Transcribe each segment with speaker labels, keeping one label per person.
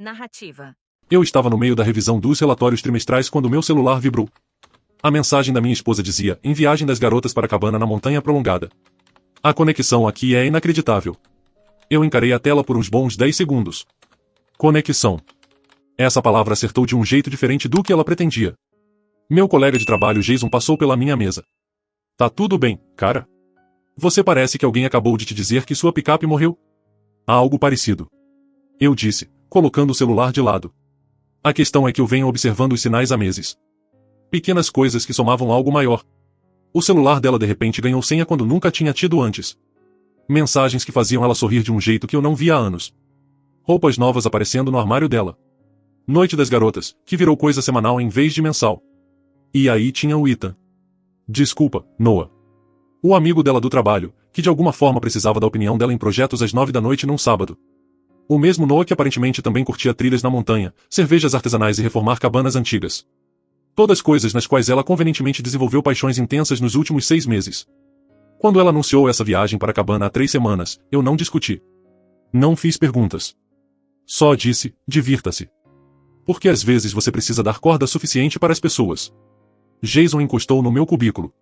Speaker 1: Narrativa.
Speaker 2: Eu estava no meio da revisão dos relatórios trimestrais quando meu celular vibrou. A mensagem da minha esposa dizia: em viagem das garotas para a cabana na montanha prolongada. A conexão aqui é inacreditável. Eu encarei a tela por uns bons 10 segundos. Conexão. Essa palavra acertou de um jeito diferente do que ela pretendia. Meu colega de trabalho Jason passou pela minha mesa. Tá tudo bem, cara? Você parece que alguém acabou de te dizer que sua picape morreu? Algo parecido. Eu disse, colocando o celular de lado. A questão é que eu venho observando os sinais há meses. Pequenas coisas que somavam algo maior. O celular dela de repente ganhou senha quando nunca tinha tido antes. Mensagens que faziam ela sorrir de um jeito que eu não via há anos. Roupas novas aparecendo no armário dela. Noite das garotas, que virou coisa semanal em vez de mensal. E aí tinha o Ethan. Desculpa, Noah. O amigo dela do trabalho, que de alguma forma precisava da opinião dela em projetos às 9 da noite num sábado. O mesmo Noah que aparentemente também curtia trilhas na montanha, cervejas artesanais e reformar cabanas antigas. Todas coisas nas quais ela convenientemente desenvolveu paixões intensas nos últimos 6 meses. Quando ela anunciou essa viagem para a cabana há 3 semanas, eu não discuti. Não fiz perguntas. Só disse, divirta-se. Porque às vezes você precisa dar corda suficiente para as pessoas. Jason encostou no meu cubículo.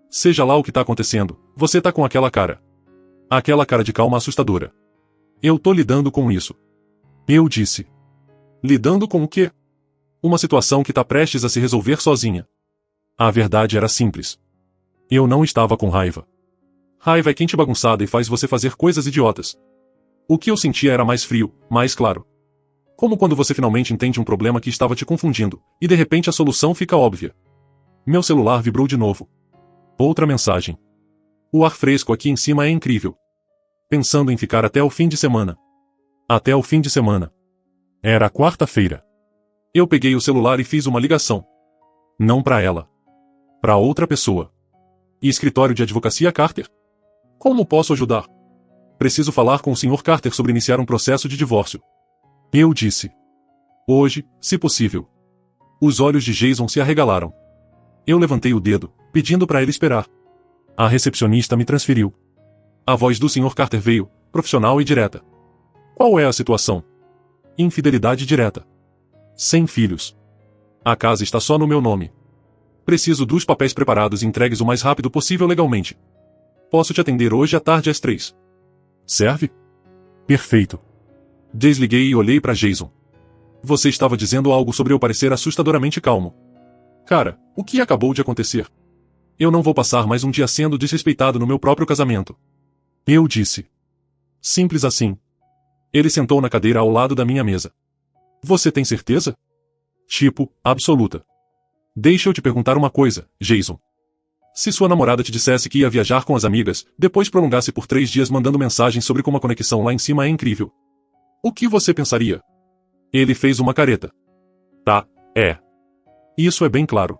Speaker 2: Seja lá o que tá acontecendo, você tá com aquela cara. Aquela cara de calma assustadora. Eu tô lidando com isso. Eu disse. Lidando com o quê? Uma situação que tá prestes a se resolver sozinha. A verdade era simples. Eu não estava com raiva. Raiva é quente bagunçada e faz você fazer coisas idiotas. O que eu sentia era mais frio, mais claro. Como quando você finalmente entende um problema que estava te confundindo, e de repente a solução fica óbvia. Meu celular vibrou de novo. Outra mensagem. O ar fresco aqui em cima é incrível. Pensando em ficar até o fim de semana. Até o fim de semana. Era quarta-feira. Eu peguei o celular e fiz uma ligação. Não para ela. Para outra pessoa. E escritório de advocacia Carter? Como posso ajudar? Preciso falar com o Sr. Carter sobre iniciar um processo de divórcio. Eu disse. Hoje, se possível. Os olhos de Jason se arregalaram. Eu levantei o dedo, pedindo para ele esperar. A recepcionista me transferiu. A voz do Sr. Carter veio, profissional e direta. Qual é a situação? Infidelidade direta. Sem filhos. A casa está só no meu nome. Preciso dos papéis preparados e entregues o mais rápido possível legalmente. Posso te atender hoje à tarde às 3. Serve? Perfeito. Desliguei e olhei para Jason. Você estava dizendo algo sobre eu parecer assustadoramente calmo. Cara, o que acabou de acontecer? Eu não vou passar mais um dia sendo desrespeitado no meu próprio casamento. Eu disse. Simples assim. Ele sentou na cadeira ao lado da minha mesa. Você tem certeza? Tipo, absoluta. Deixa eu te perguntar uma coisa, Jason. Se sua namorada te dissesse que ia viajar com as amigas, depois prolongasse por 3 dias mandando mensagens sobre como a conexão lá em cima é incrível. O que você pensaria? Ele fez uma careta. Tá, é. Isso é bem claro.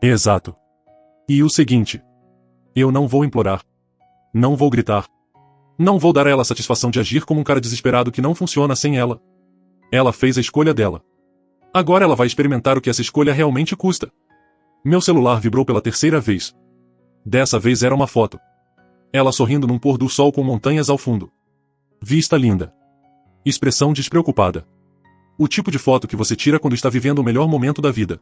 Speaker 2: Exato. E o seguinte. Eu não vou implorar. Não vou gritar. Não vou dar a ela a satisfação de agir como um cara desesperado que não funciona sem ela. Ela fez a escolha dela. Agora ela vai experimentar o que essa escolha realmente custa. Meu celular vibrou pela 3ª vez. Dessa vez era uma foto. Ela sorrindo num pôr do sol com montanhas ao fundo. Vista linda. Expressão despreocupada. O tipo de foto que você tira quando está vivendo o melhor momento da vida.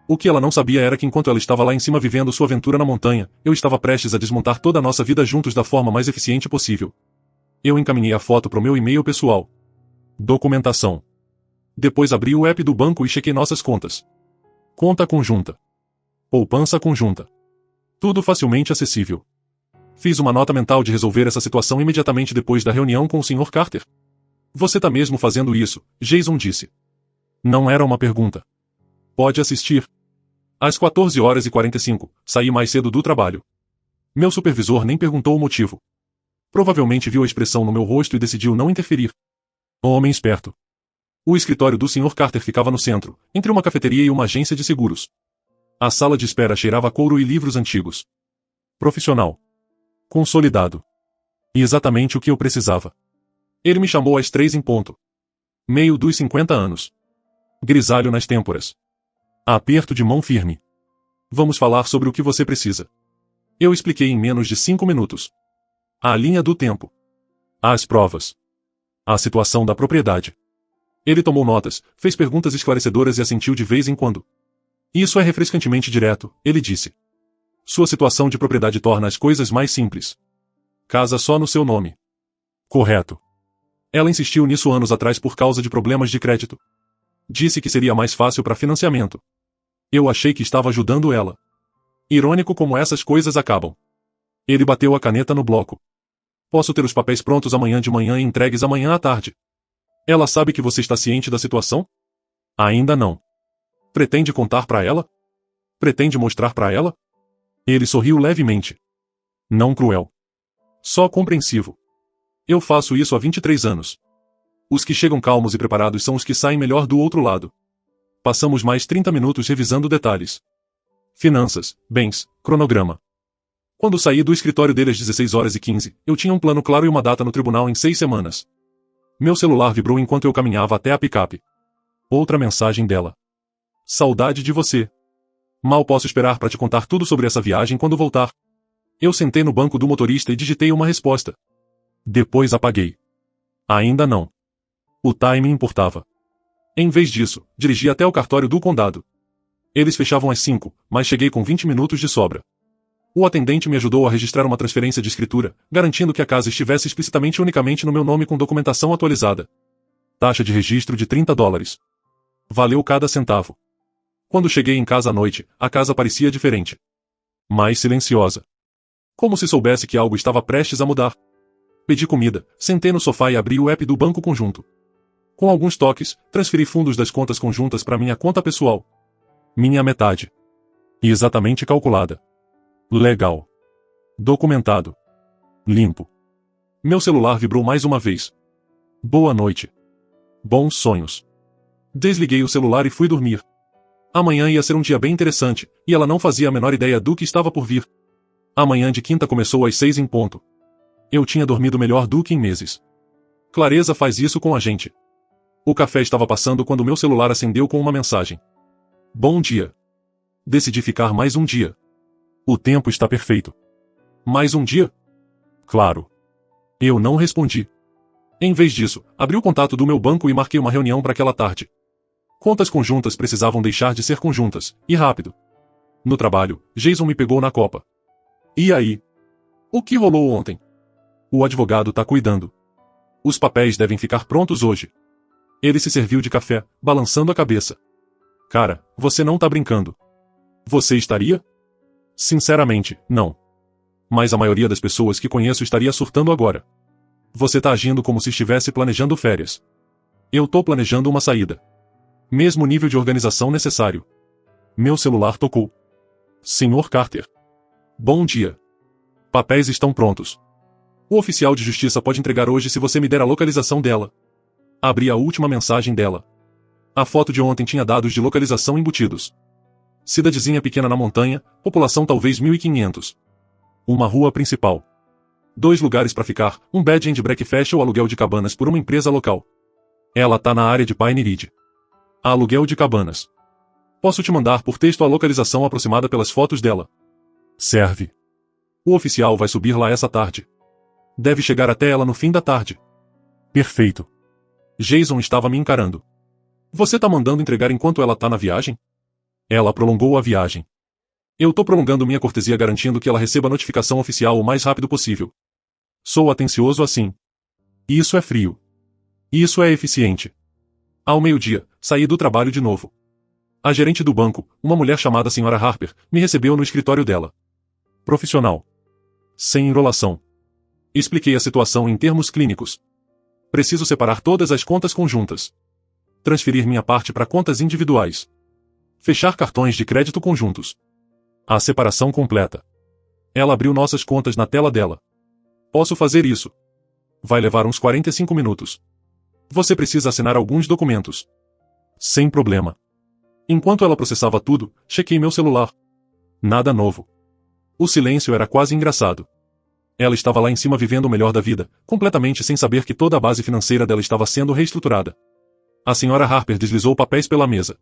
Speaker 2: O que ela não sabia era que enquanto ela estava lá em cima vivendo sua aventura na montanha, eu estava prestes a desmontar toda a nossa vida juntos da forma mais eficiente possível. Eu encaminhei a foto para o meu e-mail pessoal. Documentação. Depois abri o app do banco e chequei nossas contas. Conta conjunta. Poupança conjunta. Tudo facilmente acessível. Fiz uma nota mental de resolver essa situação imediatamente depois da reunião com o Sr. Carter. Você tá mesmo fazendo isso, Jason disse. Não era uma pergunta. Pode assistir. Às 14h45, saí mais cedo do trabalho. Meu supervisor nem perguntou o motivo. Provavelmente viu a expressão no meu rosto e decidiu não interferir. Homem esperto. O escritório do Sr. Carter ficava no centro, entre uma cafeteria e uma agência de seguros. A sala de espera cheirava a couro e livros antigos. Profissional. Consolidado. E exatamente o que eu precisava. Ele me chamou às 3 em ponto. Meio dos 50 anos. Grisalho nas têmporas. Aperto de mão firme. Vamos falar sobre o que você precisa. Eu expliquei em menos de 5 minutos. A linha do tempo. As provas. A situação da propriedade. Ele tomou notas, fez perguntas esclarecedoras e assentiu de vez em quando. Isso é refrescantemente direto, ele disse. Sua situação de propriedade torna as coisas mais simples. Casa só no seu nome. Correto. Ela insistiu nisso anos atrás por causa de problemas de crédito. Disse que seria mais fácil para financiamento. Eu achei que estava ajudando ela. Irônico como essas coisas acabam. Ele bateu a caneta no bloco. Posso ter os papéis prontos amanhã de manhã e entregues amanhã à tarde. Ela sabe que você está ciente da situação? Ainda não. Pretende contar para ela? Pretende mostrar para ela? Ele sorriu levemente. Não cruel. Só compreensivo. Eu faço isso há 23 anos. Os que chegam calmos e preparados são os que saem melhor do outro lado. Passamos mais 30 minutos revisando detalhes. Finanças, bens, cronograma. Quando saí do escritório dele às 16h15, eu tinha um plano claro e uma data no tribunal em 6 semanas. Meu celular vibrou enquanto eu caminhava até a picape. Outra mensagem dela. Saudade de você. Mal posso esperar para te contar tudo sobre essa viagem quando voltar. Eu sentei no banco do motorista e digitei uma resposta. Depois apaguei. Ainda não. O timing importava. Em vez disso, dirigi até o cartório do condado. Eles fechavam às 5, mas cheguei com 20 minutos de sobra. O atendente me ajudou a registrar uma transferência de escritura, garantindo que a casa estivesse explicitamente e unicamente no meu nome com documentação atualizada. Taxa de registro de $30. Valeu cada centavo. Quando cheguei em casa à noite, a casa parecia diferente. Mais silenciosa. Como se soubesse que algo estava prestes a mudar. Pedi comida, sentei no sofá e abri o app do banco conjunto. Com alguns toques, transferi fundos das contas conjuntas para minha conta pessoal. Minha metade. E exatamente calculada. Legal. Documentado. Limpo. Meu celular vibrou mais uma vez. Boa noite. Bons sonhos. Desliguei o celular e fui dormir. Amanhã ia ser um dia bem interessante, e ela não fazia a menor ideia do que estava por vir. A manhã de quinta começou às 6 em ponto. Eu tinha dormido melhor do que em meses. Clareza faz isso com a gente. O café estava passando quando meu celular acendeu com uma mensagem. Bom dia. Decidi ficar mais um dia. O tempo está perfeito. Mais um dia? Claro. Eu não respondi. Em vez disso, abri o contato do meu banco e marquei uma reunião para aquela tarde. Contas conjuntas precisavam deixar de ser conjuntas, e rápido. No trabalho, Jason me pegou na copa. E aí? O que rolou ontem? O advogado tá cuidando. Os papéis devem ficar prontos hoje. Ele se serviu de café, balançando a cabeça. Cara, você não tá brincando. Você estaria? Sinceramente, não. Mas a maioria das pessoas que conheço estaria surtando agora. Você tá agindo como se estivesse planejando férias. Eu tô planejando uma saída. Mesmo nível de organização necessário. Meu celular tocou. Senhor Carter. Bom dia. Papéis estão prontos. O oficial de justiça pode entregar hoje se você me der a localização dela. Abri a última mensagem dela. A foto de ontem tinha dados de localização embutidos. Cidadezinha pequena na montanha, população talvez 1.500. Uma rua principal. 2 lugares para ficar, um bed and breakfast ou aluguel de cabanas por uma empresa local. Ela tá na área de Pine Ridge. Aluguel de cabanas. Posso te mandar por texto a localização aproximada pelas fotos dela. Serve. O oficial vai subir lá essa tarde. Deve chegar até ela no fim da tarde. Perfeito. Jason estava me encarando. Você tá mandando entregar enquanto ela tá na viagem? Ela prolongou a viagem. Eu tô prolongando minha cortesia garantindo que ela receba a notificação oficial o mais rápido possível. Sou atencioso assim. Isso é frio. Isso é eficiente. Ao meio-dia, saí do trabalho de novo. A gerente do banco, uma mulher chamada Sra. Harper, me recebeu no escritório dela. Profissional. Sem enrolação. Expliquei a situação em termos clínicos. Preciso separar todas as contas conjuntas. Transferir minha parte para contas individuais. Fechar cartões de crédito conjuntos. A separação completa. Ela abriu nossas contas na tela dela. Posso fazer isso. Vai levar uns 45 minutos. Você precisa assinar alguns documentos. Sem problema. Enquanto ela processava tudo, chequei meu celular. Nada novo. O silêncio era quase engraçado. Ela estava lá em cima vivendo o melhor da vida, completamente sem saber que toda a base financeira dela estava sendo reestruturada. A Sra. Harper deslizou papéis pela mesa.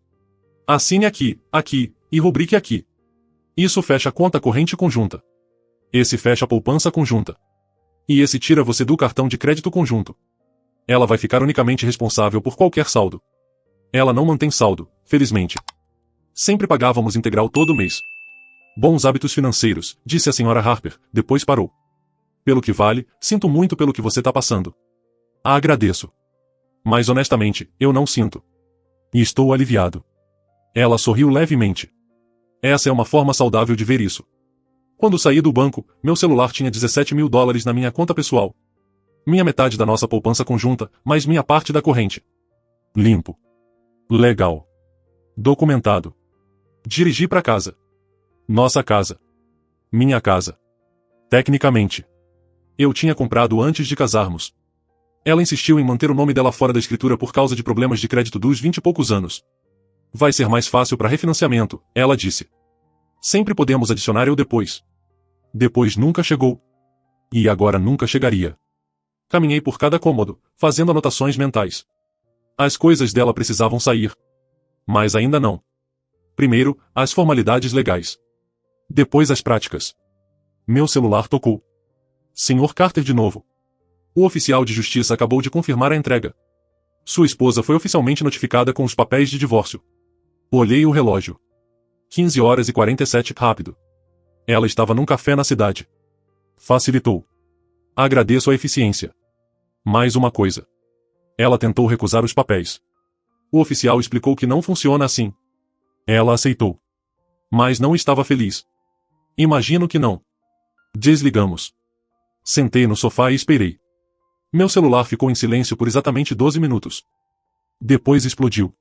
Speaker 2: Assine aqui, aqui, e rubrique aqui. Isso fecha a conta corrente conjunta. Esse fecha a poupança conjunta. E esse tira você do cartão de crédito conjunto. Ela vai ficar unicamente responsável por qualquer saldo. Ela não mantém saldo, felizmente. Sempre pagávamos integral todo mês. Bons hábitos financeiros, disse a senhora Harper, depois parou. Pelo que vale, sinto muito pelo que você tá passando. Agradeço. Mas honestamente, eu não sinto. E estou aliviado. Ela sorriu levemente. Essa é uma forma saudável de ver isso. Quando saí do banco, meu celular tinha $17.000 na minha conta pessoal. Minha metade da nossa poupança conjunta, mais minha parte da corrente. Limpo. Legal. Documentado. Dirigi para casa. Nossa casa. Minha casa. Tecnicamente. Eu tinha comprado antes de casarmos. Ela insistiu em manter o nome dela fora da escritura por causa de problemas de crédito dos 20 e poucos anos. Vai ser mais fácil para refinanciamento, ela disse. Sempre podemos adicionar eu depois. Depois nunca chegou. E agora nunca chegaria. Caminhei por cada cômodo, fazendo anotações mentais. As coisas dela precisavam sair. Mas ainda não. Primeiro, as formalidades legais. Depois as práticas. Meu celular tocou. Sr. Carter de novo. O oficial de justiça acabou de confirmar a entrega. Sua esposa foi oficialmente notificada com os papéis de divórcio. Olhei o relógio. 15h47 rápido. Ela estava num café na cidade. Facilitou. Agradeço a eficiência. Mais uma coisa. Ela tentou recusar os papéis. O oficial explicou que não funciona assim. Ela aceitou. Mas não estava feliz. Imagino que não. Desligamos. Sentei no sofá e esperei. Meu celular ficou em silêncio por exatamente 12 minutos. Depois explodiu.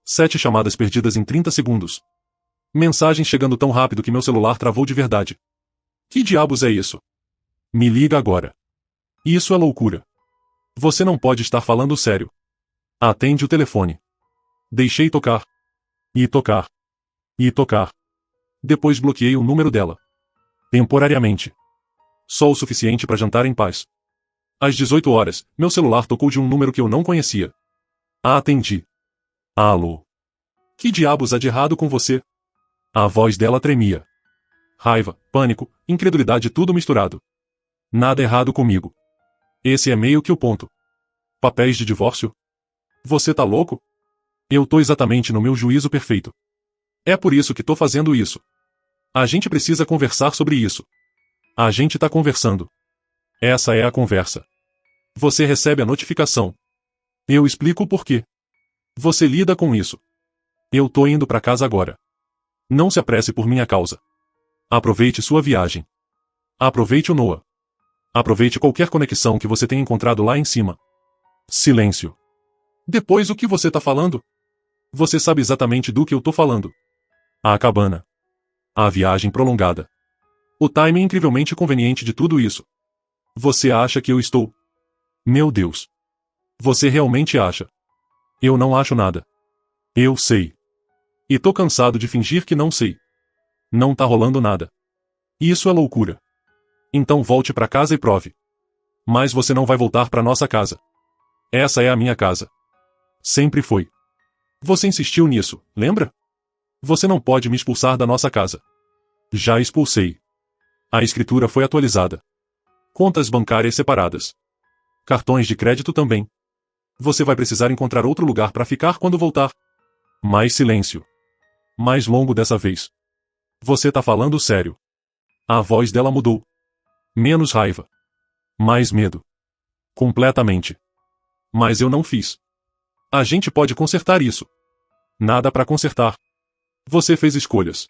Speaker 2: 7 chamadas perdidas em 30 segundos. Mensagens chegando tão rápido que meu celular travou de verdade. Que diabos é isso? Me liga agora. Isso é loucura. Você não pode estar falando sério. Atende o telefone. Deixei tocar. E tocar. E tocar. Depois bloqueei o número dela. Temporariamente. Só o suficiente para jantar em paz. Às 18 horas, meu celular tocou de um número que eu não conhecia. Atendi. Alô. Que diabos há de errado com você? A voz dela tremia. Raiva, pânico, incredulidade, tudo misturado. Nada errado comigo. Esse é meio que o ponto. Papéis de divórcio? Você tá louco? Eu tô exatamente no meu juízo perfeito. É por isso que tô fazendo isso. A gente precisa conversar sobre isso. A gente tá conversando. Essa é a conversa. Você recebe a notificação. Eu explico o porquê. Você lida com isso. Eu tô indo pra casa agora. Não se apresse por minha causa. Aproveite sua viagem. Aproveite o Noah. Aproveite qualquer conexão que você tenha encontrado lá em cima. Silêncio. Depois o que você tá falando? Você sabe exatamente do que eu tô falando. A cabana. A viagem prolongada. O timing incrivelmente conveniente de tudo isso. Você acha que eu estou... Meu Deus. Você realmente acha? Eu não acho nada. Eu sei. E tô cansado de fingir que não sei. Não tá rolando nada. Isso é loucura. Então volte pra casa e prove. Mas você não vai voltar pra nossa casa. Essa é a minha casa. Sempre foi. Você insistiu nisso, lembra? Você não pode me expulsar da nossa casa. Já expulsei. A escritura foi atualizada. Contas bancárias separadas. Cartões de crédito também. Você vai precisar encontrar outro lugar para ficar quando voltar. Mais silêncio. Mais longo dessa vez. Você tá falando sério. A voz dela mudou. Menos raiva. Mais medo. Completamente. Mas eu não fiz. A gente pode consertar isso. Nada para consertar. Você fez escolhas.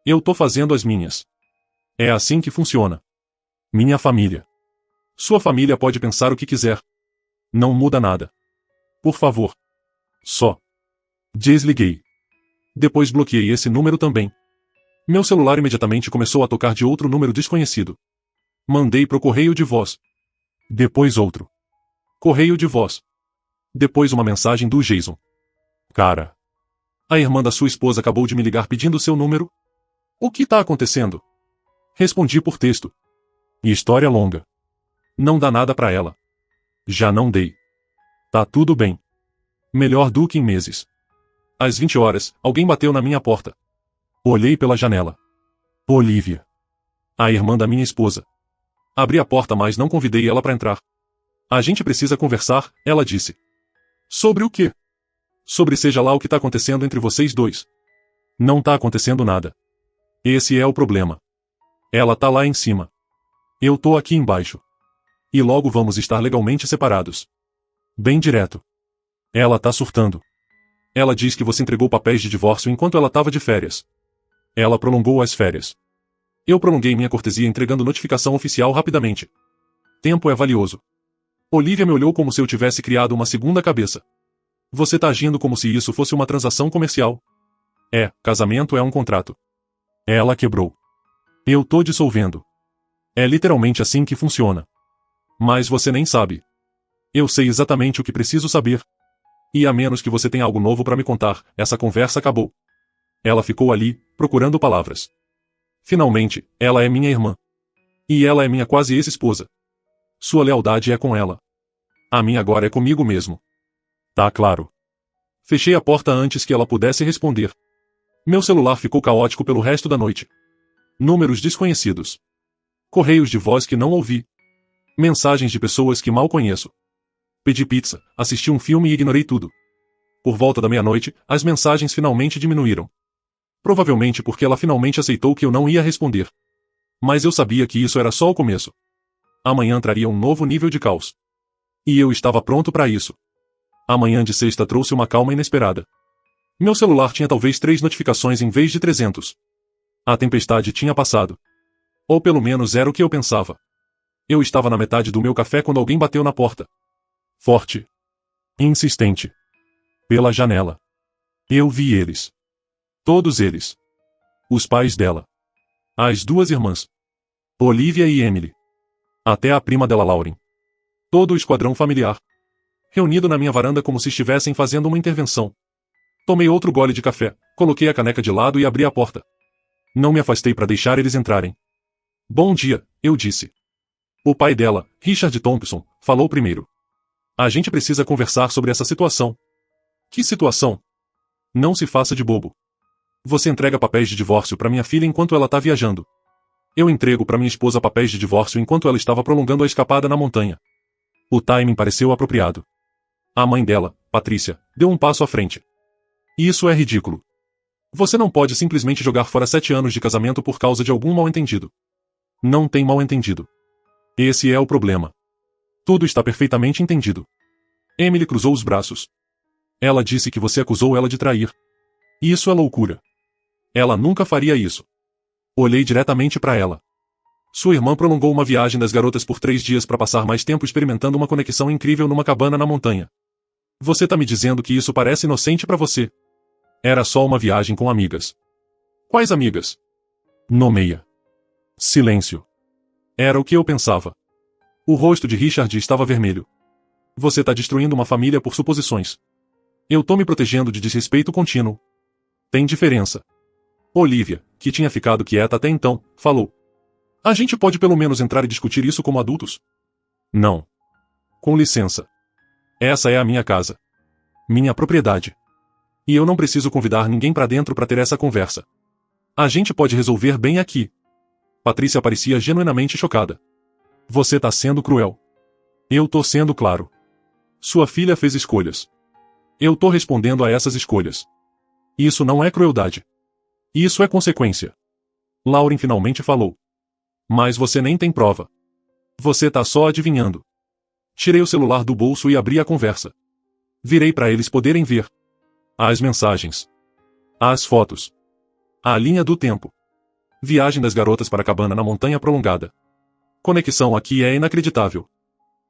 Speaker 2: Eu tô fazendo as minhas. É assim que funciona. Minha família. Sua família pode pensar o que quiser. Não muda nada. Por favor. Só. Desliguei. Depois bloqueei esse número também. Meu celular imediatamente começou a tocar de outro número desconhecido. Mandei pro correio de voz. Depois outro. Correio de voz. Depois uma mensagem do Jason. Cara. A irmã da sua esposa acabou de me ligar pedindo seu número. O que tá acontecendo? Respondi por texto. História longa. Não dá nada pra ela. Já não dei. Tá tudo bem. Melhor do que em meses. Às 20 horas, alguém bateu na minha porta. Olhei pela janela. Olivia. A irmã da minha esposa. Abri a porta, mas não convidei ela pra entrar. A gente precisa conversar, ela disse. Sobre o quê? Sobre seja lá o que tá acontecendo entre vocês dois. Não tá acontecendo nada. Esse é o problema. Ela tá lá em cima. Eu tô aqui embaixo. E logo vamos estar legalmente separados. Bem direto. Ela tá surtando. Ela diz que você entregou papéis de divórcio enquanto ela tava de férias. Ela prolongou as férias. Eu prolonguei minha cortesia entregando notificação oficial rapidamente. Tempo é valioso. Olivia me olhou como se eu tivesse criado uma segunda cabeça. Você tá agindo como se isso fosse uma transação comercial. Casamento é um contrato. Ela quebrou. Eu tô dissolvendo. É literalmente assim que funciona. Mas você nem sabe. Eu sei exatamente o que preciso saber. E a menos que você tenha algo novo para me contar, essa conversa acabou. Ela ficou ali, procurando palavras. Finalmente, ela é minha irmã. E ela é minha quase ex-esposa. Sua lealdade é com ela. A minha agora é comigo mesmo. Tá claro. Fechei a porta antes que ela pudesse responder. Meu celular ficou caótico pelo resto da noite. Números desconhecidos. Correios de voz que não ouvi. Mensagens de pessoas que mal conheço. Pedi pizza, assisti um filme e ignorei tudo. Por volta da meia-noite, as mensagens finalmente diminuíram. Provavelmente porque ela finalmente aceitou que eu não ia responder. Mas eu sabia que isso era só o começo. Amanhã traria um novo nível de caos. E eu estava pronto para isso. A manhã de sexta trouxe uma calma inesperada. Meu celular tinha talvez 3 notificações em vez de 300. A tempestade tinha passado. Ou pelo menos era o que eu pensava. Eu estava na metade do meu café quando alguém bateu na porta. Forte. Insistente. Pela janela. Eu vi eles. Todos eles. Os pais dela. As 2 irmãs. Olivia e Emily. Até a prima dela, Lauren. Todo o esquadrão familiar. Reunido na minha varanda como se estivessem fazendo uma intervenção. Tomei outro gole de café, coloquei a caneca de lado e abri a porta. Não me afastei para deixar eles entrarem. Bom dia, eu disse. O pai dela, Richard Thompson, falou primeiro. A gente precisa conversar sobre essa situação. Que situação? Não se faça de bobo. Você entrega papéis de divórcio para minha filha enquanto ela tá viajando. Eu entrego para minha esposa papéis de divórcio enquanto ela estava prolongando a escapada na montanha. O timing pareceu apropriado. A mãe dela, Patrícia, deu um passo à frente. Isso é ridículo. Você não pode simplesmente jogar fora 7 anos de casamento por causa de algum mal-entendido. Não tem mal-entendido. Esse é o problema. Tudo está perfeitamente entendido. Emily cruzou os braços. Ela disse que você acusou ela de trair. Isso é loucura. Ela nunca faria isso. Olhei diretamente para ela. Sua irmã prolongou uma viagem das garotas por 3 dias para passar mais tempo experimentando uma conexão incrível numa cabana na montanha. Você tá me dizendo que isso parece inocente para você? Era só uma viagem com amigas. Quais amigas? Nomeia. Silêncio. Era o que eu pensava. O rosto de Richard estava vermelho. Você tá destruindo uma família por suposições. Eu tô me protegendo de desrespeito contínuo. Tem diferença. Olivia, que tinha ficado quieta até então, falou. A gente pode pelo menos entrar e discutir isso como adultos? Não. Com licença. Essa é a minha casa. Minha propriedade. E eu não preciso convidar ninguém pra dentro pra ter essa conversa. A gente pode resolver bem aqui. Patrícia parecia genuinamente chocada. Você tá sendo cruel. Eu tô sendo claro. Sua filha fez escolhas. Eu tô respondendo a essas escolhas. Isso não é crueldade. Isso é consequência. Lauren finalmente falou. Mas você nem tem prova. Você tá só adivinhando. Tirei o celular do bolso e abri a conversa. Virei para eles poderem ver. As mensagens. As fotos. A linha do tempo. Viagem das garotas para a cabana na montanha prolongada. Conexão aqui é inacreditável.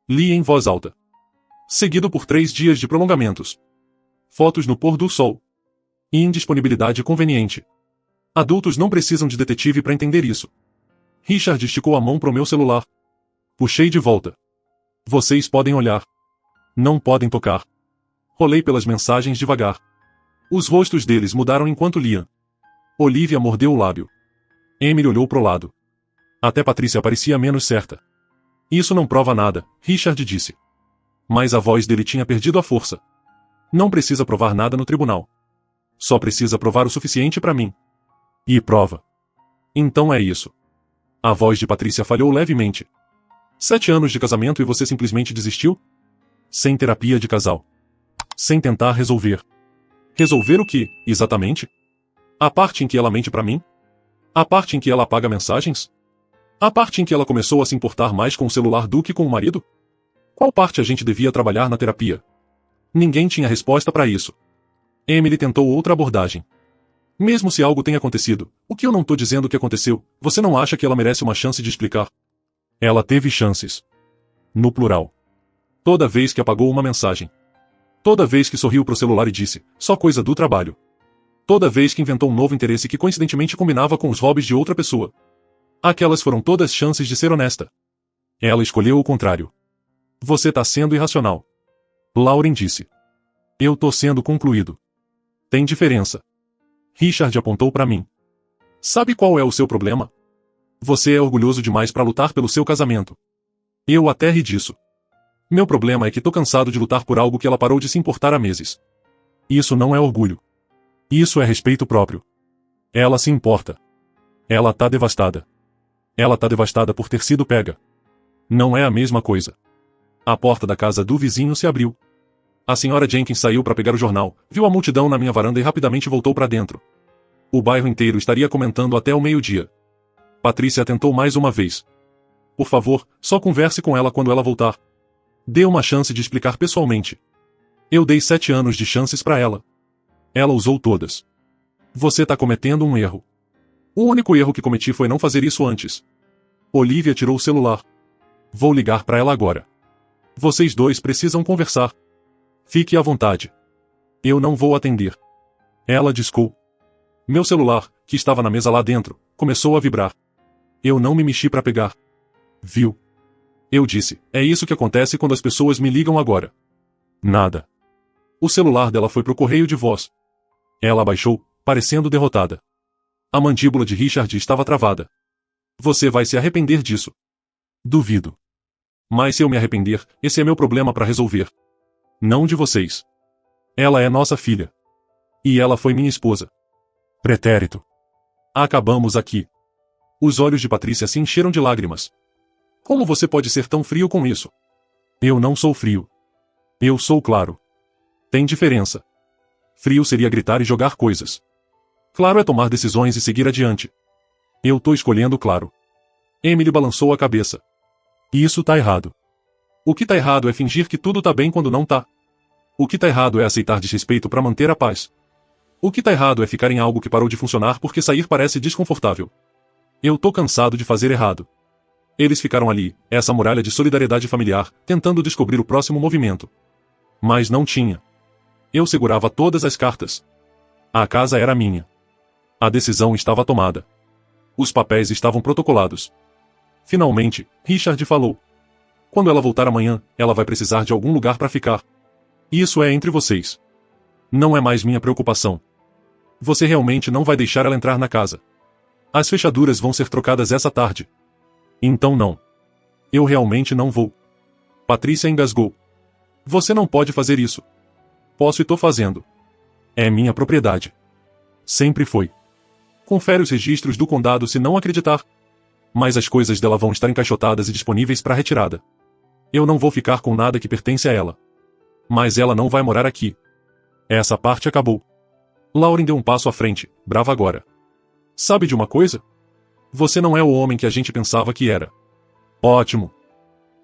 Speaker 2: Li em voz alta. Seguido por 3 dias de prolongamentos. Fotos no pôr do sol. Indisponibilidade conveniente. Adultos não precisam de detetive para entender isso. Richard esticou a mão pro meu celular. Puxei de volta. Vocês podem olhar. Não podem tocar. Rolei pelas mensagens devagar. Os rostos deles mudaram enquanto liam. Olivia mordeu o lábio. Emily olhou pro lado. Até Patrícia parecia menos certa. Isso não prova nada, Richard disse. Mas a voz dele tinha perdido a força. Não precisa provar nada no tribunal. Só precisa provar o suficiente para mim. E prova. Então é isso. A voz de Patrícia falhou levemente. 7 anos de casamento e você simplesmente desistiu? Sem terapia de casal. Sem tentar resolver. Resolver o que, exatamente? A parte em que ela mente pra mim? A parte em que ela apaga mensagens? A parte em que ela começou a se importar mais com o celular do que com o marido? Qual parte a gente devia trabalhar na terapia? Ninguém tinha resposta para isso. Emily tentou outra abordagem. Mesmo se algo tenha acontecido, o que eu não tô dizendo que aconteceu, você não acha que ela merece uma chance de explicar? Ela teve chances. No plural. Toda vez que apagou uma mensagem. Toda vez que sorriu pro celular e disse, só coisa do trabalho. Toda vez que inventou um novo interesse que coincidentemente combinava com os hobbies de outra pessoa. Aquelas foram todas chances de ser honesta. Ela escolheu o contrário. Você tá sendo irracional. Lauren disse. Eu tô sendo concluído. Tem diferença. Richard apontou para mim. Sabe qual é o seu problema? Você é orgulhoso demais para lutar pelo seu casamento. Eu até ri disso. Meu problema é que tô cansado de lutar por algo que ela parou de se importar há meses. Isso não é orgulho. Isso é respeito próprio. Ela se importa. Ela tá devastada. Ela tá devastada por ter sido pega. Não é a mesma coisa. A porta da casa do vizinho se abriu. A senhora Jenkins saiu para pegar o jornal, viu a multidão na minha varanda e rapidamente voltou para dentro. O bairro inteiro estaria comentando até o meio-dia. Patrícia tentou mais uma vez. Por favor, só converse com ela quando ela voltar. Dê uma chance de explicar pessoalmente. Eu dei 7 anos de chances para ela. Ela usou todas. Você tá cometendo um erro. O único erro que cometi foi não fazer isso antes. Olivia tirou o celular. Vou ligar para ela agora. Vocês dois precisam conversar. Fique à vontade. Eu não vou atender. Ela discou. Meu celular, que estava na mesa lá dentro, começou a vibrar. Eu não me mexi para pegar. Viu? Eu disse, é isso que acontece quando as pessoas me ligam agora. Nada. O celular dela foi pro correio de voz. Ela abaixou, parecendo derrotada. A mandíbula de Richard estava travada. Você vai se arrepender disso. Duvido. Mas se eu me arrepender, esse é meu problema para resolver. Não de vocês. Ela é nossa filha. E ela foi minha esposa. Pretérito. Acabamos aqui. Os olhos de Patrícia se encheram de lágrimas. Como você pode ser tão frio com isso? Eu não sou frio. Eu sou claro. Tem diferença. Frio seria gritar e jogar coisas. Claro é tomar decisões e seguir adiante. Eu tô escolhendo claro. Emily balançou a cabeça. Isso tá errado. O que tá errado é fingir que tudo tá bem quando não tá. O que tá errado é aceitar desrespeito para manter a paz. O que tá errado é ficar em algo que parou de funcionar porque sair parece desconfortável. Eu tô cansado de fazer errado. Eles ficaram ali, essa muralha de solidariedade familiar, tentando descobrir o próximo movimento. Mas não tinha. Eu segurava todas as cartas. A casa era minha. A decisão estava tomada. Os papéis estavam protocolados. Finalmente, Richard falou. Quando ela voltar amanhã, ela vai precisar de algum lugar para ficar. Isso é entre vocês. Não é mais minha preocupação. Você realmente não vai deixar ela entrar na casa. As fechaduras vão ser trocadas essa tarde. Então não. Eu realmente não vou. Patrícia engasgou. Você não pode fazer isso. Posso e tô fazendo. É minha propriedade. Sempre foi. Confere os registros do condado se não acreditar. Mas as coisas dela vão estar encaixotadas e disponíveis para retirada. Eu não vou ficar com nada que pertence a ela. Mas ela não vai morar aqui. Essa parte acabou. Lauren deu um passo à frente, brava agora. Sabe de uma coisa? Você não é o homem que a gente pensava que era. Ótimo.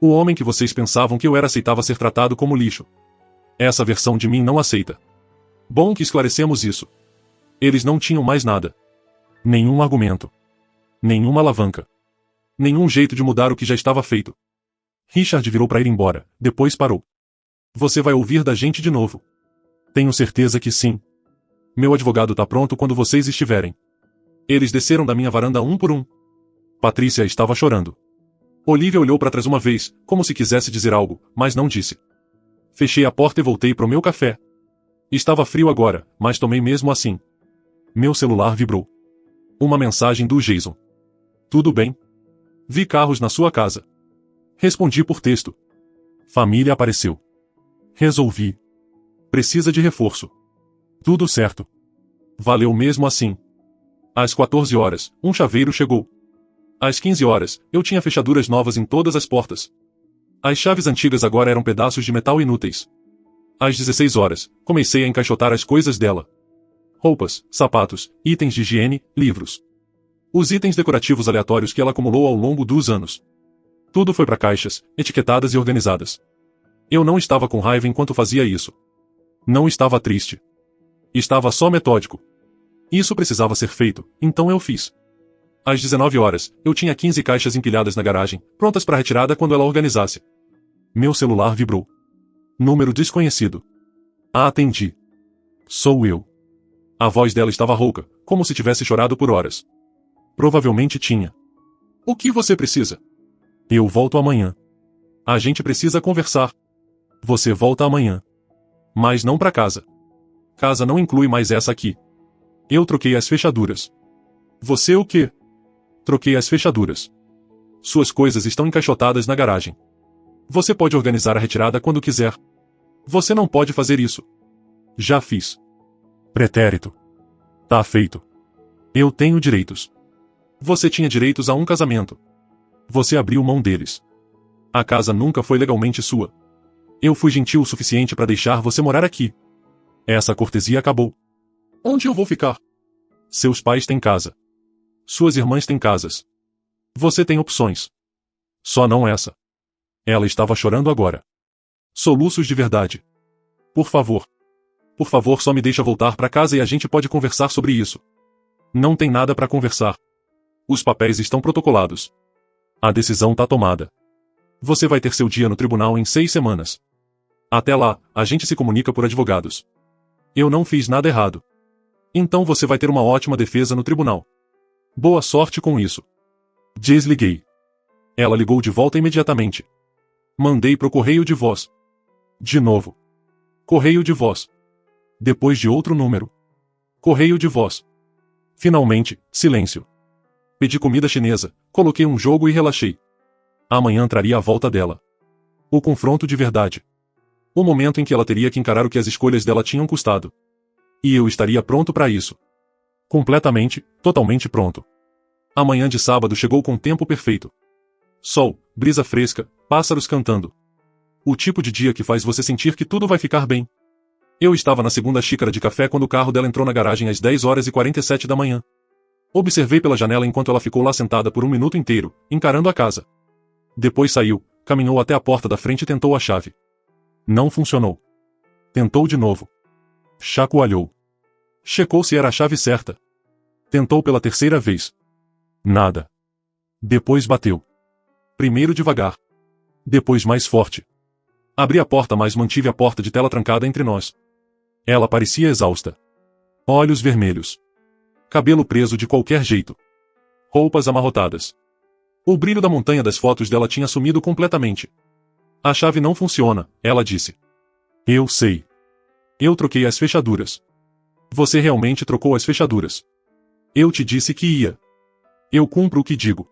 Speaker 2: O homem que vocês pensavam que eu era aceitava ser tratado como lixo. Essa versão de mim não aceita. Bom que esclarecemos isso. Eles não tinham mais nada. Nenhum argumento. Nenhuma alavanca. Nenhum jeito de mudar o que já estava feito. Richard virou para ir embora, depois parou. Você vai ouvir da gente de novo. Tenho certeza que sim. Meu advogado tá pronto quando vocês estiverem. Eles desceram da minha varanda um por um. Patrícia estava chorando. Olivia olhou para trás uma vez, como se quisesse dizer algo, mas não disse. Fechei a porta e voltei pro meu café. Estava frio agora, mas tomei mesmo assim. Meu celular vibrou. Uma mensagem do Jason. Tudo bem? Vi carros na sua casa. Respondi por texto. Família apareceu. Resolvi. Precisa de reforço. Tudo certo. Valeu mesmo assim. Às 14 horas, um chaveiro chegou. Às 15 horas, eu tinha fechaduras novas em todas as portas. As chaves antigas agora eram pedaços de metal inúteis. Às 16 horas, comecei a encaixotar as coisas dela. Roupas, sapatos, itens de higiene, livros. Os itens decorativos aleatórios que ela acumulou ao longo dos anos. Tudo foi para caixas, etiquetadas e organizadas. Eu não estava com raiva enquanto fazia isso. Não estava triste. Estava só metódico. Isso precisava ser feito, então eu fiz. Às 19 horas, eu tinha 15 caixas empilhadas na garagem, prontas para retirada quando ela organizasse. Meu celular vibrou. Número desconhecido. A atendi. Sou eu. A voz dela estava rouca, como se tivesse chorado por horas. Provavelmente tinha. O que você precisa? Eu volto amanhã. A gente precisa conversar. Você volta amanhã. Mas não para casa. Casa não inclui mais essa aqui. Eu troquei as fechaduras. Você o quê? Troquei as fechaduras. Suas coisas estão encaixotadas na garagem. Você pode organizar a retirada quando quiser. Você não pode fazer isso. Já fiz. Pretérito. Tá feito. Eu tenho direitos. Você tinha direitos a um casamento. Você abriu mão deles. A casa nunca foi legalmente sua. Eu fui gentil o suficiente para deixar você morar aqui. Essa cortesia acabou. Onde eu vou ficar? Seus pais têm casa. Suas irmãs têm casas. Você tem opções. Só não essa. Ela estava chorando agora. Soluços de verdade. Por favor. Por favor, só me deixa voltar para casa e a gente pode conversar sobre isso. Não tem nada para conversar. Os papéis estão protocolados. A decisão tá tomada. Você vai ter seu dia no tribunal em 6 semanas. Até lá, a gente se comunica por advogados. Eu não fiz nada errado. Então você vai ter uma ótima defesa no tribunal. Boa sorte com isso. Desliguei. Ela ligou de volta imediatamente. Mandei pro correio de voz. De novo. Correio de voz. Depois de outro número. Correio de voz. Finalmente, silêncio. Pedi comida chinesa, coloquei um jogo e relaxei. Amanhã traria a volta dela. O confronto de verdade. O momento em que ela teria que encarar o que as escolhas dela tinham custado. E eu estaria pronto para isso. Completamente, totalmente pronto. A manhã de sábado chegou com o tempo perfeito. Sol, brisa fresca, pássaros cantando. O tipo de dia que faz você sentir que tudo vai ficar bem. Eu estava na segunda xícara de café quando o carro dela entrou na garagem às 10 horas e 47 da manhã. Observei pela janela enquanto ela ficou lá sentada por um minuto inteiro, encarando a casa. Depois saiu, caminhou até a porta da frente e tentou a chave. Não funcionou. Tentou de novo. Chacoalhou. Checou se era a chave certa. Tentou pela terceira vez. Nada. Depois bateu. Primeiro devagar. Depois mais forte. Abri a porta, mas mantive a porta de tela trancada entre nós. Ela parecia exausta. Olhos vermelhos. Cabelo preso de qualquer jeito. Roupas amarrotadas. O brilho da montanha das fotos dela tinha sumido completamente. A chave não funciona, ela disse. Eu sei. Eu troquei as fechaduras. Você realmente trocou as fechaduras. Eu te disse que ia. Eu cumpro o que digo.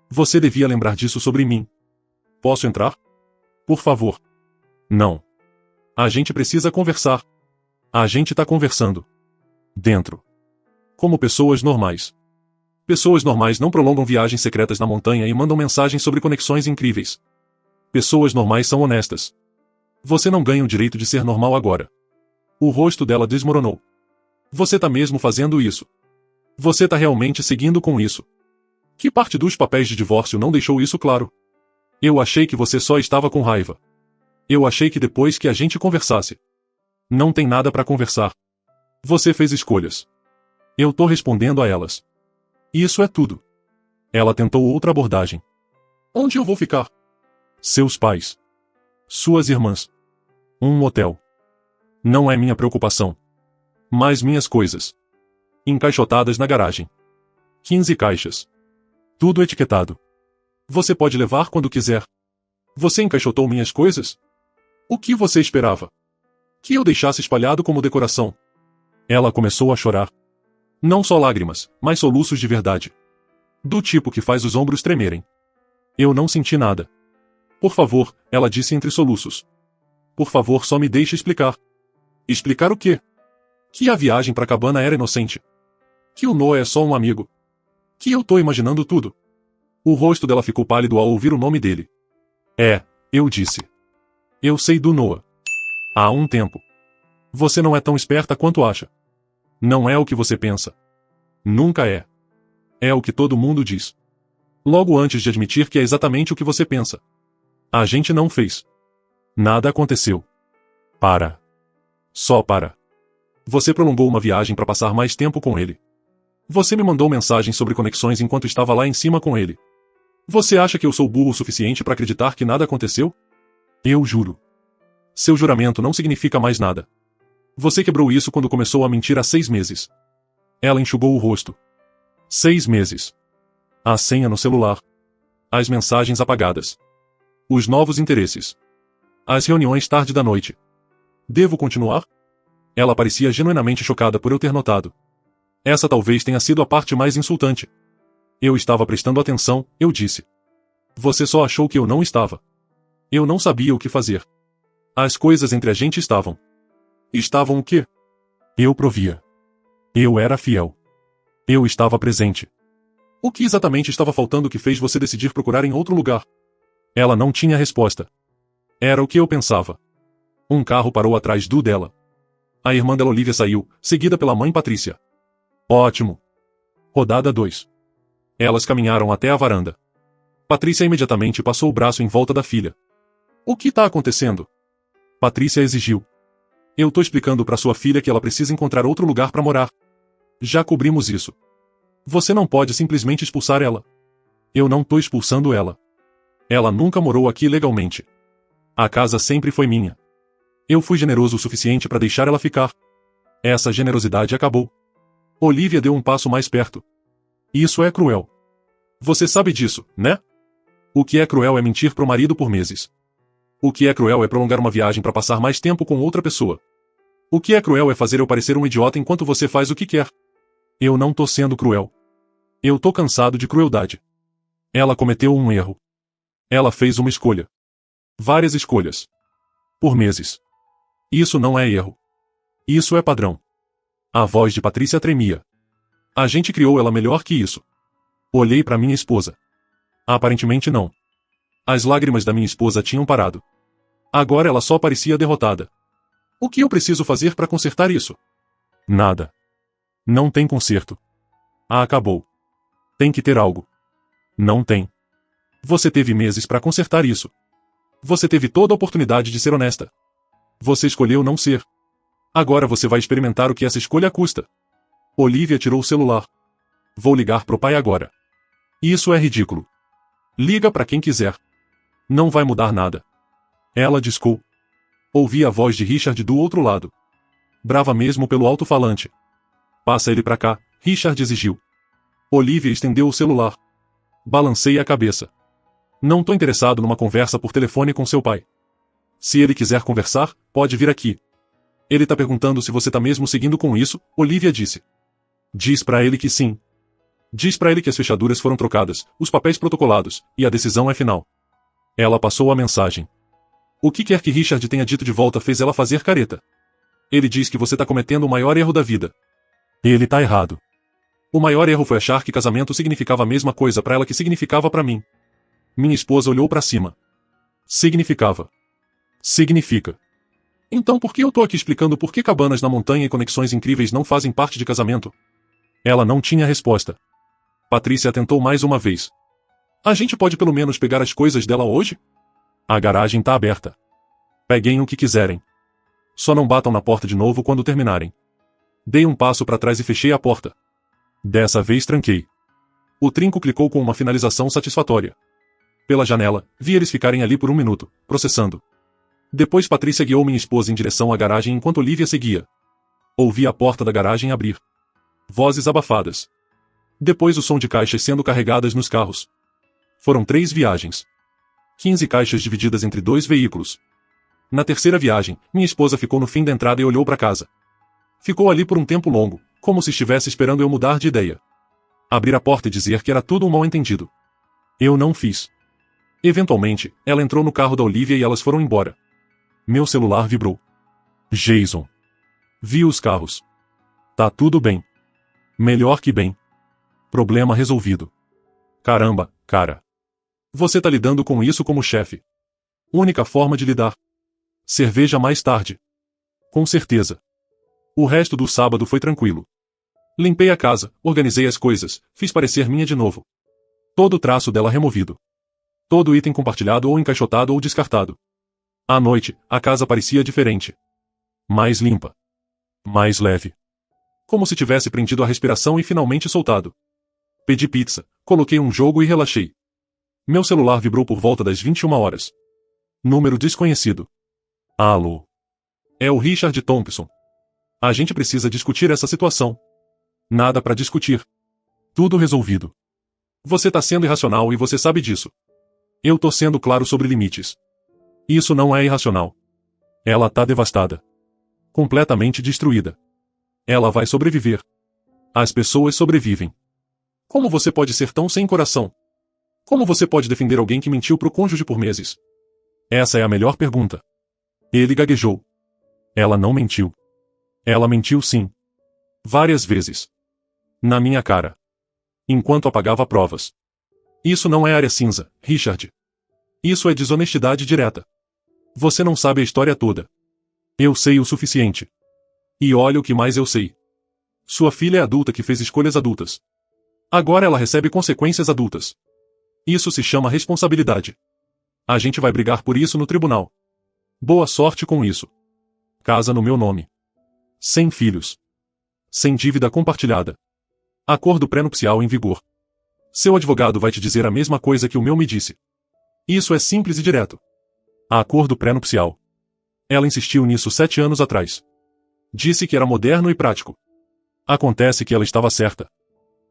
Speaker 2: Você devia lembrar disso sobre mim. Posso entrar? Por favor. Não. A gente precisa conversar. A gente tá conversando. Dentro. Como pessoas normais. Pessoas normais não prolongam viagens secretas na montanha e mandam mensagens sobre conexões incríveis. Pessoas normais são honestas. Você não ganha o direito de ser normal agora. O rosto dela desmoronou. Você tá mesmo fazendo isso? Você tá realmente seguindo com isso? Que parte dos papéis de divórcio não deixou isso claro? Eu achei que você só estava com raiva. Eu achei que depois que a gente conversasse. Não tem nada para conversar. Você fez escolhas. Eu tô respondendo a elas. Isso é tudo. Ela tentou outra abordagem. Onde eu vou ficar? Seus pais. Suas irmãs. Um motel. Não é minha preocupação. Mas minhas coisas. Encaixotadas na garagem. 15 caixas. Tudo etiquetado. Você pode levar quando quiser. Você encaixotou minhas coisas? O que você esperava? Que eu deixasse espalhado como decoração? Ela começou a chorar. Não só lágrimas, mas soluços de verdade. Do tipo que faz os ombros tremerem. Eu não senti nada. Por favor, ela disse entre soluços. Por favor, só me deixe explicar. Explicar o quê? Que a viagem pra cabana era inocente. Que o Noah é só um amigo. Que eu tô imaginando tudo. O rosto dela ficou pálido ao ouvir o nome dele. Eu disse. Eu sei do Noah. Há um tempo. Você não é tão esperta quanto acha. Não é o que você pensa. Nunca é. É o que todo mundo diz. Logo antes de admitir que é exatamente o que você pensa. A gente não fez. Nada aconteceu. Para. Só para. Você prolongou uma viagem para passar mais tempo com ele. Você me mandou mensagens sobre conexões enquanto estava lá em cima com ele. Você acha que eu sou burro o suficiente para acreditar que nada aconteceu? Eu juro. Seu juramento não significa mais nada. Você quebrou isso quando começou a mentir há 6 meses. Ela enxugou o rosto. 6 meses. A senha no celular. As mensagens apagadas. Os novos interesses. As reuniões tarde da noite. Devo continuar? Ela parecia genuinamente chocada por eu ter notado. Essa talvez tenha sido a parte mais insultante. Eu estava prestando atenção, eu disse. Você só achou que eu não estava. Eu não sabia o que fazer. As coisas entre a gente estavam. Estavam o quê? Eu provia. Eu era fiel. Eu estava presente. O que exatamente estava faltando que fez você decidir procurar em outro lugar? Ela não tinha resposta. Era o que eu pensava. Um carro parou atrás do dela. A irmã dela Olivia saiu, seguida pela mãe Patrícia. Ótimo. Rodada 2. Elas caminharam até a varanda. Patrícia imediatamente passou o braço em volta da filha. O que está acontecendo? Patrícia exigiu. Eu tô explicando para sua filha que ela precisa encontrar outro lugar para morar. Já cobrimos isso. Você não pode simplesmente expulsar ela. Eu não tô expulsando ela. Ela nunca morou aqui legalmente. A casa sempre foi minha. Eu fui generoso o suficiente para deixar ela ficar. Essa generosidade acabou. Olivia deu um passo mais perto. Isso é cruel. Você sabe disso, né? O que é cruel é mentir pro marido por meses. O que é cruel é prolongar uma viagem para passar mais tempo com outra pessoa. O que é cruel é fazer eu parecer um idiota enquanto você faz o que quer. Eu não tô sendo cruel. Eu tô cansado de crueldade. Ela cometeu um erro. Ela fez uma escolha. Várias escolhas. Por meses. Isso não é erro. Isso é padrão. A voz de Patrícia tremia. A gente criou ela melhor que isso. Olhei para minha esposa. Aparentemente não. As lágrimas da minha esposa tinham parado. Agora ela só parecia derrotada. O que eu preciso fazer para consertar isso? Nada. Não tem conserto. Acabou. Tem que ter algo. Não tem. Você teve meses para consertar isso. Você teve toda a oportunidade de ser honesta. Você escolheu não ser. Agora você vai experimentar o que essa escolha custa. Olivia tirou o celular. Vou ligar pro pai agora. Isso é ridículo. Liga para quem quiser. Não vai mudar nada. Ela discou. Ouvi a voz de Richard do outro lado. Brava mesmo pelo alto-falante. Passa ele pra cá, Richard exigiu. Olivia estendeu o celular. Balancei a cabeça. Não tô interessado numa conversa por telefone com seu pai. Se ele quiser conversar, pode vir aqui. Ele tá perguntando se você tá mesmo seguindo com isso, Olivia disse. Diz pra ele que sim. Diz pra ele que as fechaduras foram trocadas, os papéis protocolados, e a decisão é final. Ela passou a mensagem. O que quer que Richard tenha dito de volta fez ela fazer careta. Ele diz que você tá cometendo o maior erro da vida. Ele tá errado. O maior erro foi achar que casamento significava a mesma coisa pra ela que significava pra mim. Minha esposa olhou pra cima. Significava. Significa. Então por que eu tô aqui explicando por que cabanas na montanha e conexões incríveis não fazem parte de casamento? Ela não tinha resposta. Patrícia tentou mais uma vez. A gente pode pelo menos pegar as coisas dela hoje? A garagem tá aberta. Peguem o que quiserem. Só não batam na porta de novo quando terminarem. Dei um passo para trás e fechei a porta. Dessa vez tranquei. O trinco clicou com uma finalização satisfatória. Pela janela, vi eles ficarem ali por 1 minuto, processando. Depois Patrícia guiou minha esposa em direção à garagem enquanto Olivia seguia. Ouvi a porta da garagem abrir. Vozes abafadas. Depois o som de caixas sendo carregadas nos carros. Foram 3 viagens. 15 caixas divididas entre 2 veículos. Na terceira viagem, minha esposa ficou no fim da entrada e olhou para casa. Ficou ali por um tempo longo, como se estivesse esperando eu mudar de ideia. Abrir a porta e dizer que era tudo um mal-entendido. Eu não fiz. Eventualmente, ela entrou no carro da Olivia e elas foram embora. Meu celular vibrou. Jason. Vi os carros. Tá tudo bem. Melhor que bem. Problema resolvido. Caramba, Cara. Você tá lidando com isso como chefe. Única forma de lidar. Cerveja mais tarde. Com certeza. O resto do sábado foi tranquilo. Limpei a casa, organizei as coisas, fiz parecer minha de novo. Todo o traço dela removido. Todo item compartilhado ou encaixotado ou descartado. À noite, a casa parecia diferente. Mais limpa. Mais leve. Como se tivesse prendido a respiração e finalmente soltado. Pedi pizza, coloquei um jogo e relaxei. Meu celular vibrou por volta das 21 horas. Número desconhecido. Alô. É o Richard Thompson. A gente precisa discutir essa situação. Nada para discutir. Tudo resolvido. Você tá sendo irracional e você sabe disso. Eu tô sendo claro sobre limites. Isso não é irracional. Ela tá devastada. Completamente destruída. Ela vai sobreviver. As pessoas sobrevivem. Como você pode ser tão sem coração? Como você pode defender alguém que mentiu pro cônjuge por meses? Essa é a melhor pergunta. Ele gaguejou. Ela não mentiu. Ela mentiu sim. Várias vezes. Na minha cara. Enquanto apagava provas. Isso não é área cinza, Richard. Isso é desonestidade direta. Você não sabe a história toda. Eu sei o suficiente. E olha o que mais eu sei. Sua filha é adulta que fez escolhas adultas. Agora ela recebe consequências adultas. Isso se chama responsabilidade. A gente vai brigar por isso no tribunal. Boa sorte com isso. Casa no meu nome. Sem filhos. Sem dívida compartilhada. Acordo pré-nupcial em vigor. Seu advogado vai te dizer a mesma coisa que o meu me disse. Isso é simples e direto. Acordo pré-nupcial. Ela insistiu nisso 7 anos atrás. Disse que era moderno e prático. Acontece que ela estava certa.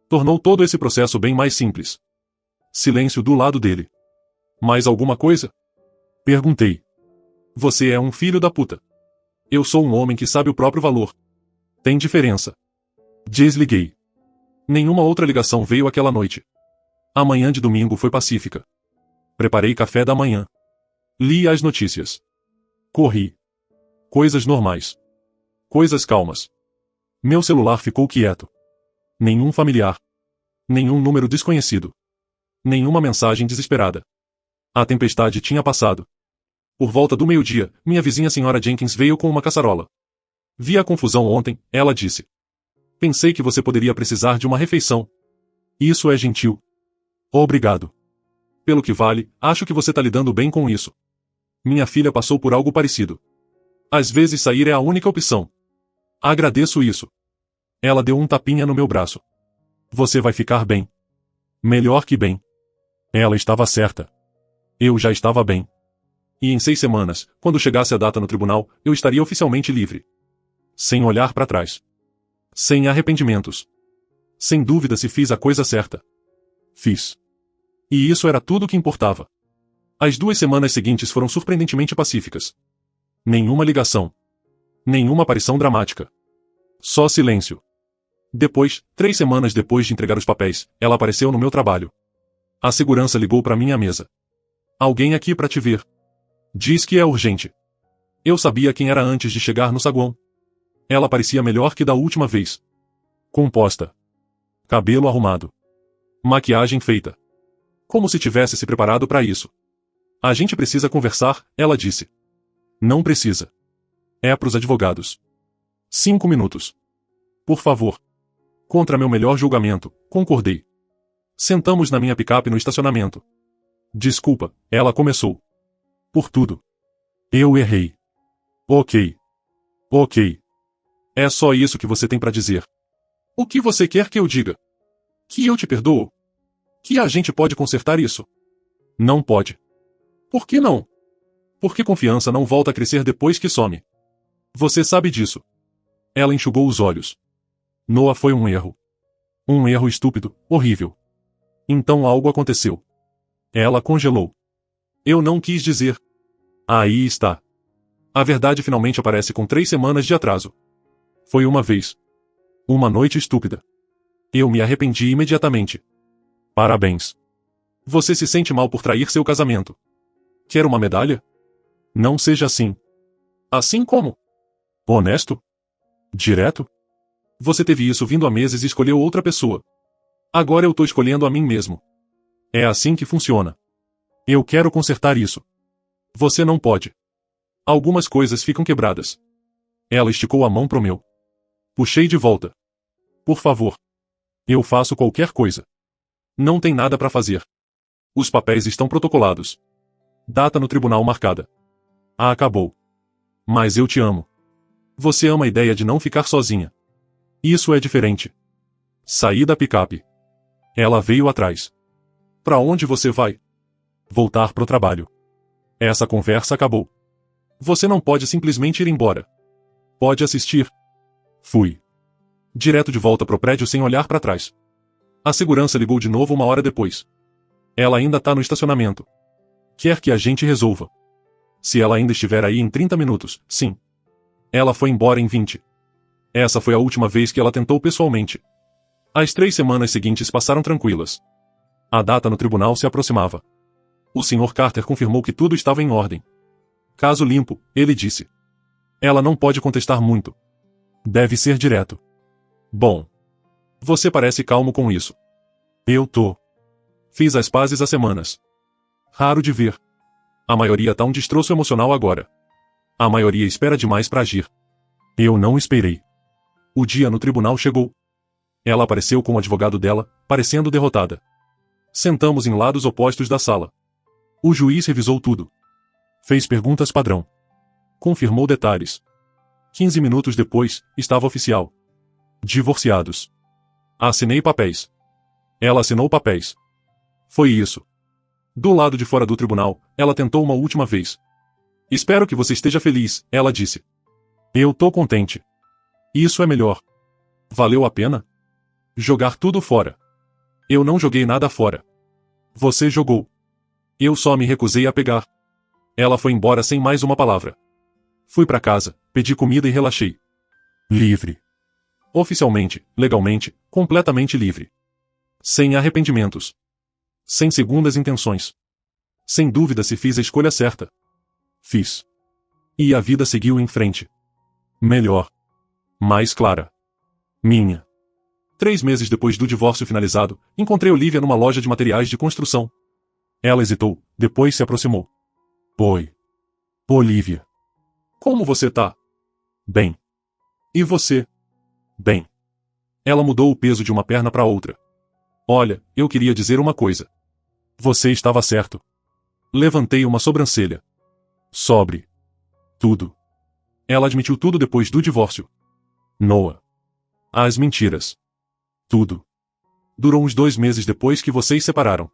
Speaker 2: Tornou todo esse processo bem mais simples. Silêncio do lado dele. Mais alguma coisa? Perguntei. Você é um filho da puta. Eu sou um homem que sabe o próprio valor. Tem diferença. Desliguei. Nenhuma outra ligação veio aquela noite. A manhã de domingo foi pacífica. Preparei café da manhã. Li as notícias. Corri. Coisas normais. Coisas calmas. Meu celular ficou quieto. Nenhum familiar. Nenhum número desconhecido. Nenhuma mensagem desesperada. A tempestade tinha passado. Por volta do meio-dia, minha vizinha Sra. Jenkins veio com uma caçarola. Vi a confusão ontem, ela disse. Pensei que você poderia precisar de uma refeição. Isso é gentil. Obrigado. Pelo que vale, acho que você tá lidando bem com isso. Minha filha passou por algo parecido. Às vezes sair é a única opção. Agradeço isso. Ela deu um tapinha no meu braço. Você vai ficar bem. Melhor que bem. Ela estava certa. Eu já estava bem. E em 6 semanas, quando chegasse a data no tribunal, eu estaria oficialmente livre. Sem olhar para trás. Sem arrependimentos. Sem dúvida se fiz a coisa certa. Fiz. E isso era tudo o que importava. As 2 semanas seguintes foram surpreendentemente pacíficas. Nenhuma ligação. Nenhuma aparição dramática. Só silêncio. Depois, 3 semanas depois de entregar os papéis, ela apareceu no meu trabalho. A segurança ligou para minha mesa. Alguém aqui para te ver. Diz que é urgente. Eu sabia quem era antes de chegar no saguão. Ela parecia melhor que da última vez. Composta. Cabelo arrumado. Maquiagem feita. Como se tivesse se preparado para isso. A gente precisa conversar, ela disse. Não precisa. É pros advogados. 5 minutos. Por favor. Contra meu melhor julgamento, concordei. Sentamos na minha picape no estacionamento. Desculpa, ela começou. Por tudo. Eu errei. Ok. Ok. É só isso que você tem para dizer. O que você quer que eu diga? Que eu te perdoo? Que a gente pode consertar isso? Não pode. Por que não? Porque confiança não volta a crescer depois que some. Você sabe disso. Ela enxugou os olhos. Noah foi um erro. Um erro estúpido, horrível. Então algo aconteceu. Ela congelou. Eu não quis dizer. Aí está. A verdade finalmente aparece com 3 semanas de atraso. Foi uma vez. Uma noite estúpida. Eu me arrependi imediatamente. Parabéns. Você se sente mal por trair seu casamento. Quer uma medalha? Não seja assim. Assim como? Honesto? Direto? Você teve isso vindo há meses e escolheu outra pessoa. Agora eu tô escolhendo a mim mesmo. É assim que funciona. Eu quero consertar isso. Você não pode. Algumas coisas ficam quebradas. Ela esticou a mão pro meu. Puxei de volta. Por favor. Eu faço qualquer coisa. Não tem nada para fazer. Os papéis estão protocolados. Data no tribunal marcada. Acabou. Mas eu te amo. Você ama a ideia de não ficar sozinha. Isso é diferente. Saí da picape. Ela veio atrás. Pra onde você vai? Voltar pro trabalho. Essa conversa acabou. Você não pode simplesmente ir embora. Pode assistir. Fui. Direto de volta pro prédio sem olhar pra trás. A segurança ligou de novo 1 hora depois. Ela ainda tá no estacionamento. Quer que a gente resolva. Se ela ainda estiver aí em 30 minutos, sim. Ela foi embora em 20. Essa foi a última vez que ela tentou pessoalmente. As 3 semanas seguintes passaram tranquilas. A data no tribunal se aproximava. O Sr. Carter confirmou que tudo estava em ordem. Caso limpo, ele disse. Ela não pode contestar muito. Deve ser direto. Bom. Você parece calmo com isso. Eu tô. Fiz as pazes há semanas. Raro de ver. A maioria tá um destroço emocional agora. A maioria espera demais pra agir. Eu não esperei. O dia no tribunal chegou. Ela apareceu com o advogado dela, parecendo derrotada. Sentamos em lados opostos da sala. O juiz revisou tudo. Fez perguntas padrão. Confirmou detalhes. 15 minutos depois, estava oficial. Divorciados. Assinei papéis. Ela assinou papéis. Foi isso. Do lado de fora do tribunal, ela tentou uma última vez. Espero que você esteja feliz, ela disse. Eu tô contente. Isso é melhor. Valeu a pena? Jogar tudo fora. Eu não joguei nada fora. Você jogou. Eu só me recusei a pegar. Ela foi embora sem mais uma palavra. Fui pra casa, pedi comida e relaxei. Livre. Oficialmente, legalmente, completamente livre. Sem arrependimentos. Sem segundas intenções. Sem dúvida se fiz a escolha certa. Fiz. E a vida seguiu em frente. Melhor. Mais clara. Minha. 3 meses depois do divórcio finalizado, encontrei Olivia numa loja de materiais de construção. Ela hesitou, depois se aproximou. Oi. Olivia. Como você tá? Bem. E você? Bem. Ela mudou o peso de uma perna para outra. Olha, eu queria dizer uma coisa. Você estava certo. Levantei uma sobrancelha. Sobre. Tudo. Ela admitiu tudo depois do divórcio. Noah. As mentiras. Tudo. Durou uns 2 meses depois que vocês separaram.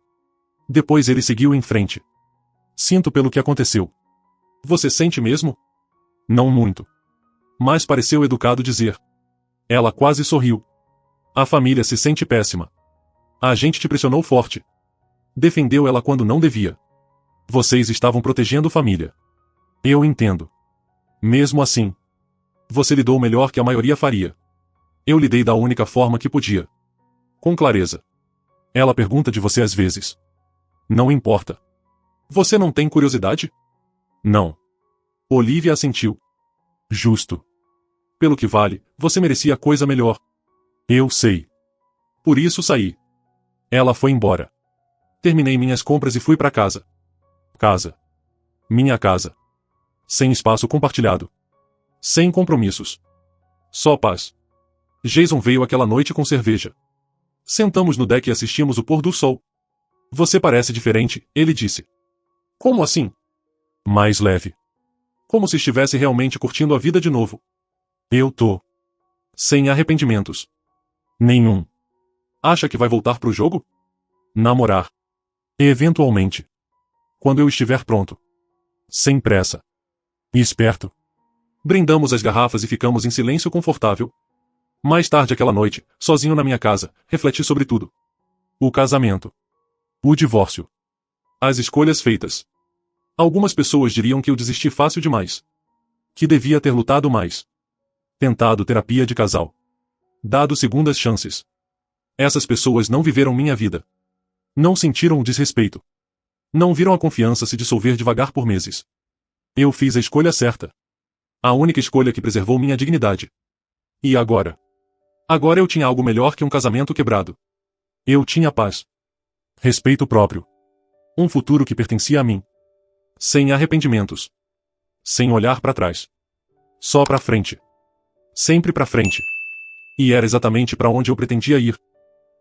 Speaker 2: Depois ele seguiu em frente. Sinto pelo que aconteceu. Você sente mesmo? Não muito. Mas pareceu educado dizer. Ela quase sorriu. A família se sente péssima. A gente te pressionou forte. Defendeu ela quando não devia. Vocês estavam protegendo família. Eu entendo. Mesmo assim. Você lidou melhor que a maioria faria. Eu lidei da única forma que podia. Com clareza. Ela pergunta de você às vezes. Não importa. Você não tem curiosidade? Não. Olivia assentiu. Justo. Pelo que vale, você merecia coisa melhor. Eu sei. Por isso saí. Ela foi embora. Terminei minhas compras e fui pra casa. Casa. Minha casa. Sem espaço compartilhado. Sem compromissos. Só paz. Jason veio aquela noite com cerveja. Sentamos no deck e assistimos o pôr do sol. Você parece diferente, ele disse. Como assim? Mais leve. Como se estivesse realmente curtindo a vida de novo. Eu tô. Sem arrependimentos. Nenhum. Acha que vai voltar pro jogo? Namorar. Eventualmente. Quando eu estiver pronto. Sem pressa. Esperto. Brindamos as garrafas e ficamos em silêncio confortável. Mais tarde aquela noite, sozinho na minha casa, refleti sobre tudo. O casamento. O divórcio. As escolhas feitas. Algumas pessoas diriam que eu desisti fácil demais. Que devia ter lutado mais. Tentado terapia de casal. Dado segundas chances. Essas pessoas não viveram minha vida. Não sentiram o desrespeito. Não viram a confiança se dissolver devagar por meses. Eu fiz a escolha certa. A única escolha que preservou minha dignidade. E agora? Agora eu tinha algo melhor que um casamento quebrado. Eu tinha paz. Respeito próprio. Um futuro que pertencia a mim. Sem arrependimentos. Sem olhar para trás. Só para frente. Sempre para frente. E era exatamente para onde eu pretendia ir.